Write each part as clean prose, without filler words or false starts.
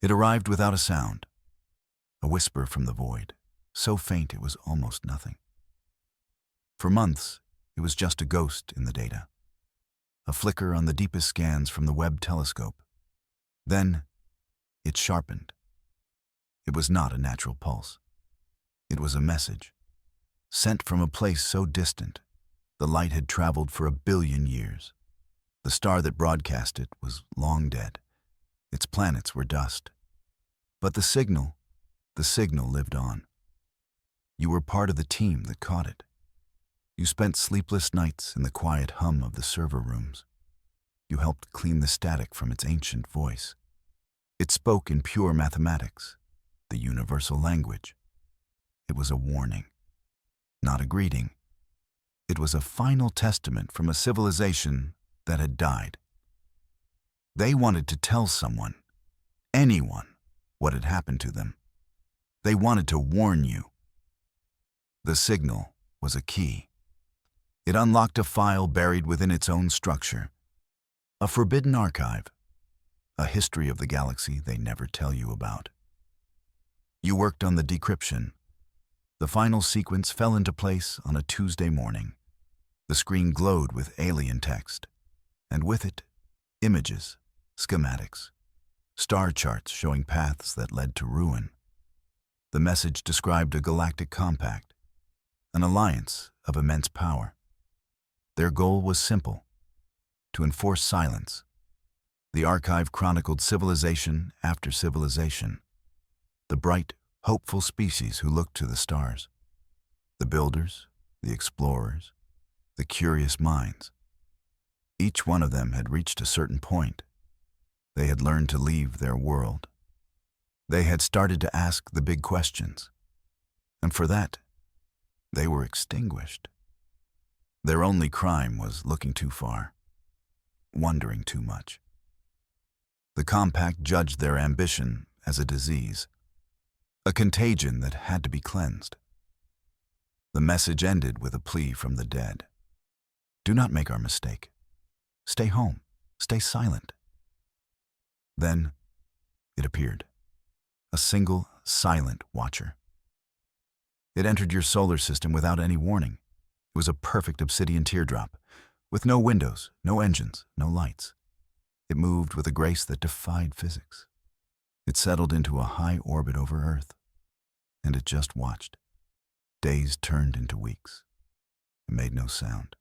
It arrived without a sound, a whisper from the void, so faint it was almost nothing. For months, it was just a ghost in the data, a flicker on the deepest scans from the Webb telescope. Then, it sharpened. It was not a natural pulse. It was a message, sent from a place so distant, the light had traveled for 1 billion years. The star that broadcast it was long dead. Its planets were dust. But the signal lived on. You were part of the team that caught it. You spent sleepless nights in the quiet hum of the server rooms. You helped clean the static from its ancient voice. It spoke in pure mathematics, the universal language. It was a warning, not a greeting. It was a final testament from a civilization that had died. They wanted to tell someone, anyone, what had happened to them. They wanted to warn you. The signal was a key. It unlocked a file buried within its own structure, a forbidden archive, a history of the galaxy they never tell you about. You worked on the decryption. The final sequence fell into place on a Tuesday morning. The screen glowed with alien text, and with it, images, schematics, star charts showing paths that led to ruin. The message described a galactic compact, an alliance of immense power. Their goal was simple: to enforce silence. The archive chronicled civilization after civilization, the bright, hopeful species who looked to the stars, the builders, the explorers, the curious minds. Each one of them had reached a certain point. They had learned to leave their world. They had started to ask the big questions, and for that, they were extinguished. Their only crime was looking too far, wondering too much. The compact judged their ambition as a disease, a contagion that had to be cleansed. The message ended with a plea from the dead. Do not make our mistake. Stay home. Stay silent. Then it appeared, a single, silent watcher. It entered your solar system without any warning. It was a perfect obsidian teardrop, with no windows, no engines, no lights. It moved with a grace that defied physics. It settled into a high orbit over Earth, and it just watched. Days turned into weeks. It made no sound.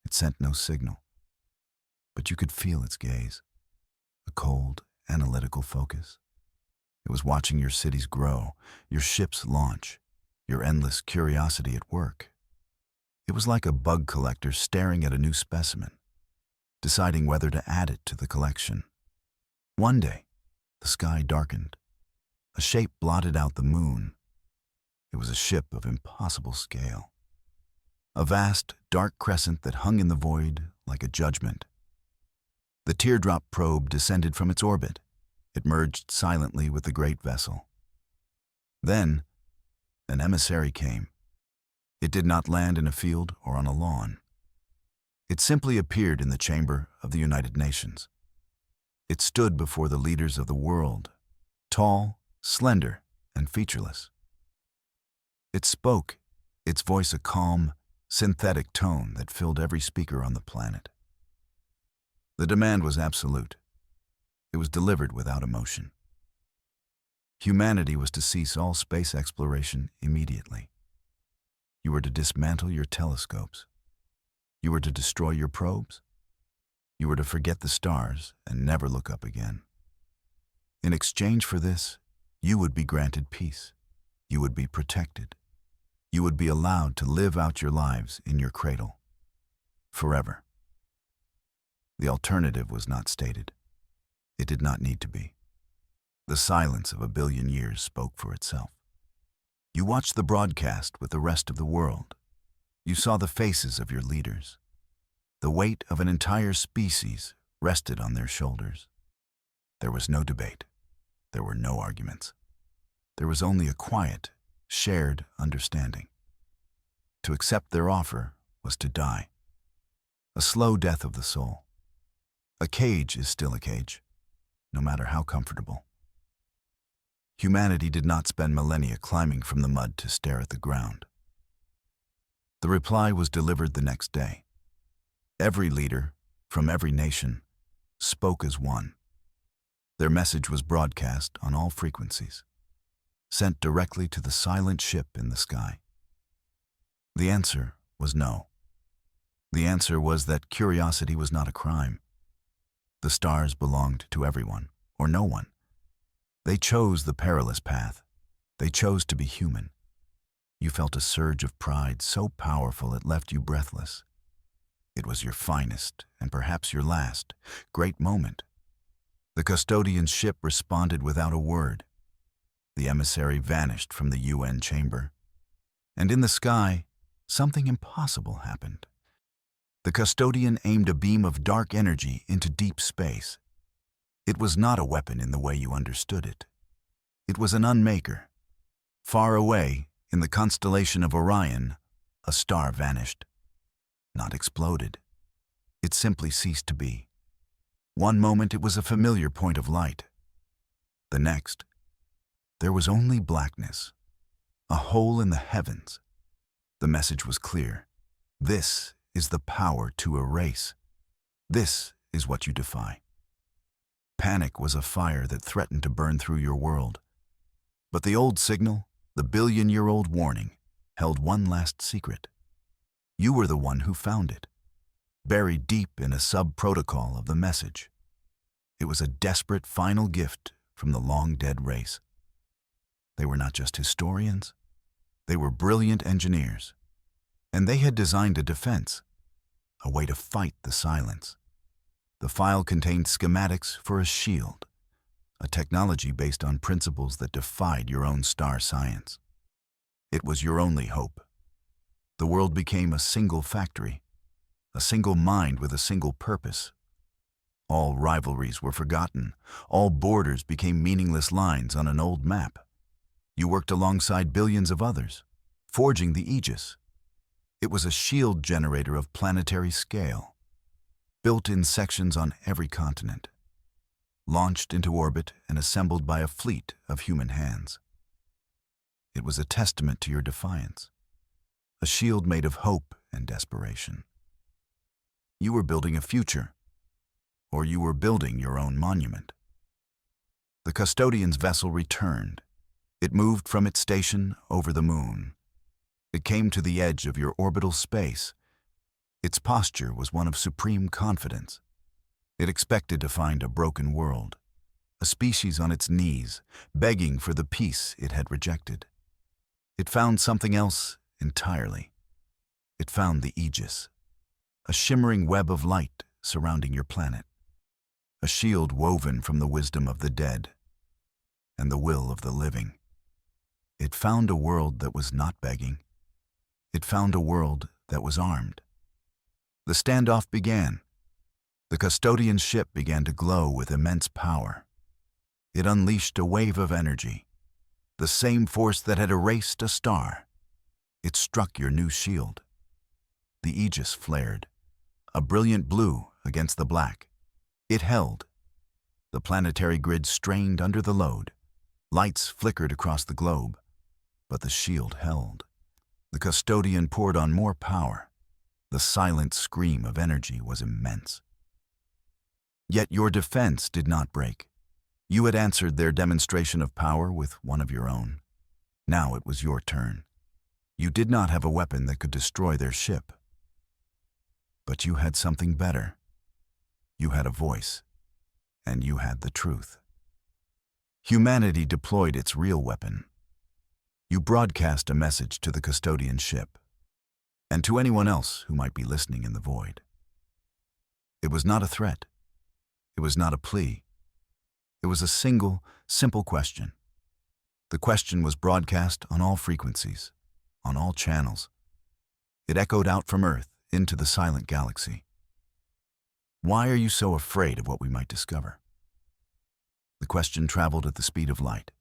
It sent no signal. But you could feel its gaze, a cold, analytical focus. It was watching your cities grow, your ships launch, your endless curiosity at work. It was like a bug collector staring at a new specimen, deciding whether to add it to the collection. One day, the sky darkened. A shape blotted out the moon. It was a ship of impossible scale. A vast, dark crescent that hung in the void like a judgment. The teardrop probe descended from its orbit. It merged silently with the great vessel. Then, an emissary came. It did not land in a field or on a lawn. It simply appeared in the chamber of the United Nations. It stood before the leaders of the world, tall, slender, and featureless. It spoke, its voice a calm, synthetic tone that filled every speaker on the planet. The demand was absolute. It was delivered without emotion. Humanity was to cease all space exploration immediately. You were to dismantle your telescopes. You were to destroy your probes. You were to forget the stars and never look up again. In exchange for this, you would be granted peace. You would be protected. You would be allowed to live out your lives in your cradle, forever. The alternative was not stated. It did not need to be. The silence of 1 billion years spoke for itself. You watched the broadcast with the rest of the world. You saw the faces of your leaders. The weight of an entire species rested on their shoulders. There was no debate. There were no arguments. There was only a quiet, shared understanding. To accept their offer was to die. A slow death of the soul. A cage is still a cage, no matter how comfortable. Humanity did not spend millennia climbing from the mud to stare at the ground. The reply was delivered the next day. Every leader, from every nation, spoke as one. Their message was broadcast on all frequencies, sent directly to the silent ship in the sky. The answer was no. The answer was that curiosity was not a crime. The stars belonged to everyone, or no one. They chose the perilous path. They chose to be human. You felt a surge of pride so powerful it left you breathless. It was your finest, and perhaps your last, great moment. The custodian's ship responded without a word. The emissary vanished from the UN chamber. And in the sky, something impossible happened. The custodian aimed a beam of dark energy into deep space. It was not a weapon in the way you understood it. It was an unmaker. Far away, in the constellation of Orion, a star vanished. Not exploded. It simply ceased to be. One moment it was a familiar point of light. The next, there was only blackness, a hole in the heavens. The message was clear. This is the power to erase. This is what you defy. Panic was a fire that threatened to burn through your world. But the old signal, the billion-year-old warning, held one last secret. You were the one who found it, buried deep in a sub-protocol of the message. It was a desperate final gift from the long-dead race. They were not just historians. They were brilliant engineers. And they had designed a defense, a way to fight the silence. The file contained schematics for a shield, a technology based on principles that defied your own star science. It was your only hope. The world became a single factory, a single mind with a single purpose. All rivalries were forgotten. All borders became meaningless lines on an old map. You worked alongside billions of others, forging the Aegis. It was a shield generator of planetary scale, built in sections on every continent, launched into orbit and assembled by a fleet of human hands. It was a testament to your defiance, a shield made of hope and desperation. You were building a future, or you were building your own monument. The custodian's vessel returned. It moved from its station over the moon. It came to the edge of your orbital space. Its posture was one of supreme confidence. It expected to find a broken world, a species on its knees, begging for the peace it had rejected. It found something else entirely. It found the Aegis, a shimmering web of light surrounding your planet, a shield woven from the wisdom of the dead and the will of the living. It found a world that was not begging. It found a world that was armed. The standoff began. The custodian's ship began to glow with immense power. It unleashed a wave of energy, the same force that had erased a star. It struck your new shield. The Aegis flared, a brilliant blue against the black. It held. The planetary grid strained under the load. Lights flickered across the globe, but the shield held. The custodian poured on more power. The silent scream of energy was immense. Yet your defense did not break. You had answered their demonstration of power with one of your own. Now it was your turn. You did not have a weapon that could destroy their ship. But you had something better. You had a voice, and you had the truth. Humanity deployed its real weapon. You broadcast a message to the custodian ship, and to anyone else who might be listening in the void. It was not a threat. It was not a plea. It was a single, simple question. The question was broadcast on all frequencies, on all channels. It echoed out from Earth into the silent galaxy. Why are you so afraid of what we might discover? The question traveled at the speed of light,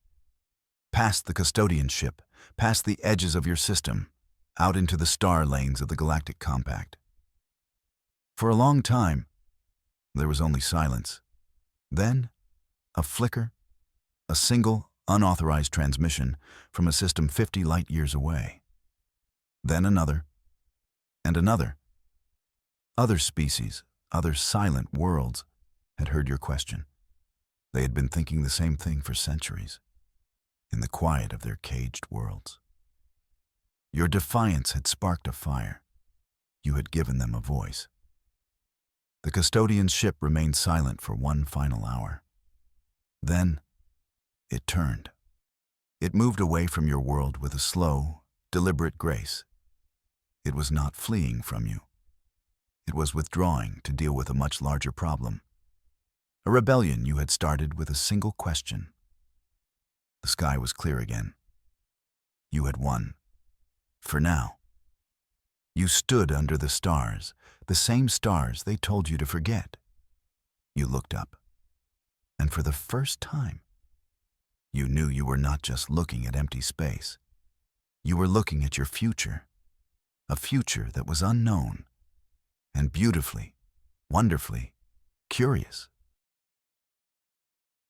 past the custodian ship, past the edges of your system, out into the star lanes of the galactic compact. For a long time, there was only silence. Then, a flicker, a single, unauthorized transmission from a system 50 light-years away. Then another, and another. Other species, other silent worlds, had heard your question. They had been thinking the same thing for centuries, in the quiet of their caged worlds. Your defiance had sparked a fire. You had given them a voice. The custodian's ship remained silent for one final hour. Then, it turned. It moved away from your world with a slow, deliberate grace. It was not fleeing from you. It was withdrawing to deal with a much larger problem. A rebellion you had started with a single question. The sky was clear again. You had won. For now. You stood under the stars, the same stars they told you to forget. You looked up, and for the first time, you knew you were not just looking at empty space. You were looking at your future, a future that was unknown and beautifully, wonderfully curious.